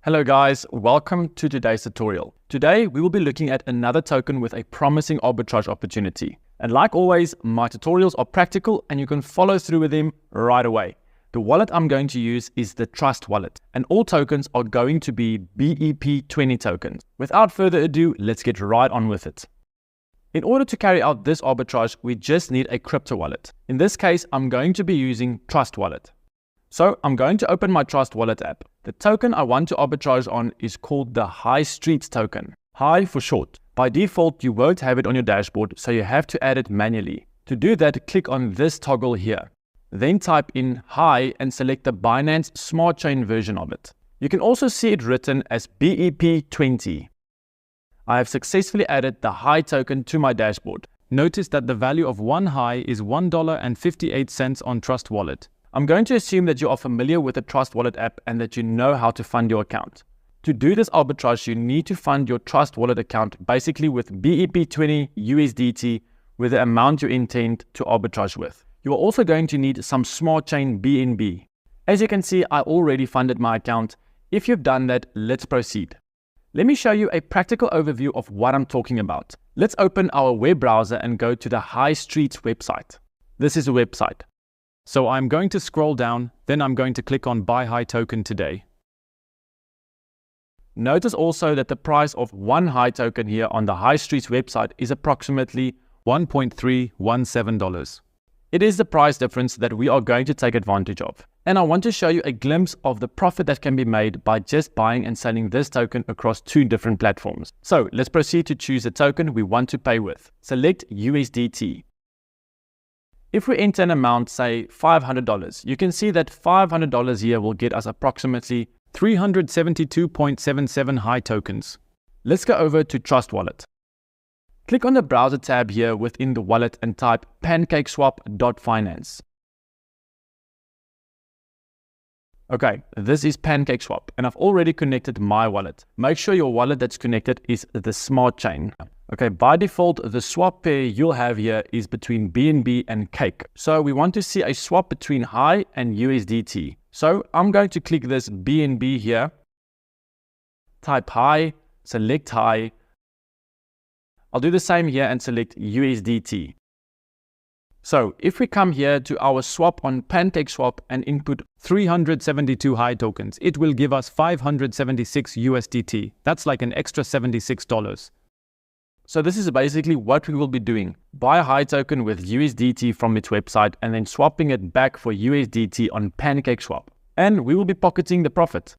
Hello guys, welcome to today's tutorial. Today we will be looking at another token with a promising arbitrage opportunity. And like always, my tutorials are practical and you can follow through with them right away. The wallet I'm going to use is the Trust wallet, and all tokens are going to be BEP20 tokens. Without further ado, let's get right on with it. In order to carry out this arbitrage, we just need a crypto wallet. In this case, I'm going to be using Trust wallet. So I'm going to open my Trust wallet app. The token I want to arbitrage on is called the High Street token. High for short. By default, you won't have it on your dashboard, so you have to add it manually. To do that, click on this toggle here. Then type in High and select the Binance Smart Chain version of it. You can also see it written as BEP20. I have successfully added the High token to my dashboard. Notice that the value of one High is $1.58 on Trust wallet. I'm going to assume that you are familiar with the Trust wallet app and that you know how to fund your account. To do this arbitrage, you need to fund your Trust wallet account basically with BEP20 USDT with the amount you intend to arbitrage with. You are also going to need some Smart Chain BNB. As you can see, I already funded my account. If you've done that, let's proceed. Let me show you a practical overview of what I'm talking about. Let's open our web browser and go to the High Street website. This is a website. So I'm going to scroll down, then I'm going to click on Buy High token today. Notice also that the price of one High token here on the High Street website is approximately $1.317. It is the price difference that we are going to take advantage of. And I want to show you a glimpse of the profit that can be made by just buying and selling this token across two different platforms. So let's proceed to choose the token we want to pay with. Select USDT. If we enter an amount, say $500, you can see that $500 here will get us approximately 372.77 High tokens. Let's go over to Trust wallet. Click on the browser tab here within the wallet and type pancakeswap.finance. Okay, this is PancakeSwap and I've already connected my wallet. Make sure your wallet that's connected is the Smart Chain. Okay, by default, the swap pair you'll have here is between BNB and Cake. So we want to see a swap between High and USDT. So I'm going to click this BNB here, type High, select High. I'll do the same here and select USDT. So if we come here to our swap on PancakeSwap and input 372 High tokens, it will give us 576 USDT. That's like an extra $76. So this is basically what we will be doing. Buy a High token with USDT from its website and then swapping it back for USDT on PancakeSwap. And we will be pocketing the profit.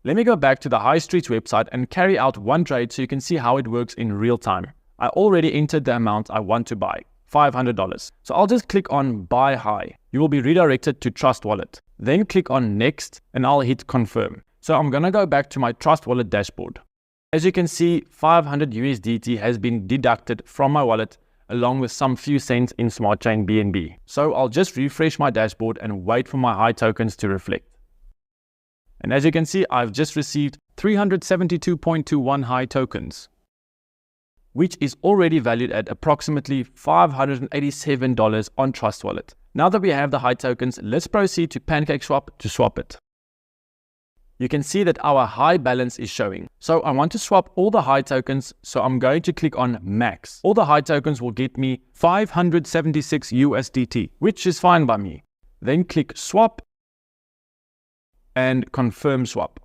Let me go back to the High Street website and carry out one trade so you can see how it works in real time. I already entered the amount I want to buy, $500. So I'll just click on Buy High. You will be redirected to Trust wallet. Then click on Next and I'll hit Confirm. So I'm going to go back to my Trust wallet dashboard. As you can see, 500 USDT has been deducted from my wallet along with some few cents in Smart Chain BNB. So I'll just refresh my dashboard and wait for my High tokens to reflect. And as you can see, I've just received 372.21 High tokens, which is already valued at approximately $587 on Trust wallet. Now that we have the High tokens, let's proceed to PancakeSwap to swap it. You can see that our High balance is showing. So I want to swap all the High tokens, so I'm going to click on Max. All the High tokens will get me 576 USDT, which is fine by me. Then click Swap and Confirm Swap.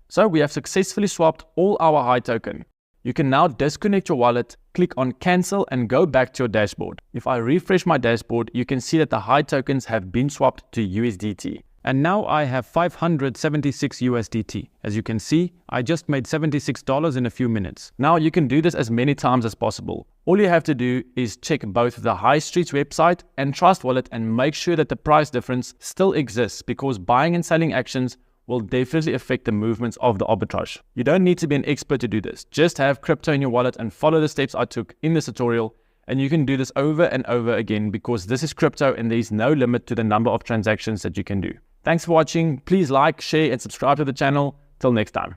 So we have successfully swapped all our High token. You can now disconnect your wallet, click on Cancel and go back to your dashboard. If I refresh my dashboard, you can see that the High tokens have been swapped to USDT. And now I have 576 USDT. As you can see, I just made $76 in a few minutes. Now you can do this as many times as possible. All you have to do is check both the High Street website and Trust wallet and make sure that the price difference still exists, because buying and selling actions will definitely affect the movements of the arbitrage. You don't need to be an expert to do this. Just have crypto in your wallet and follow the steps I took in this tutorial. And you can do this over and over again because this is crypto and there is no limit to the number of transactions that you can do. Thanks for watching. Please like, share, and subscribe to the channel. Till next time.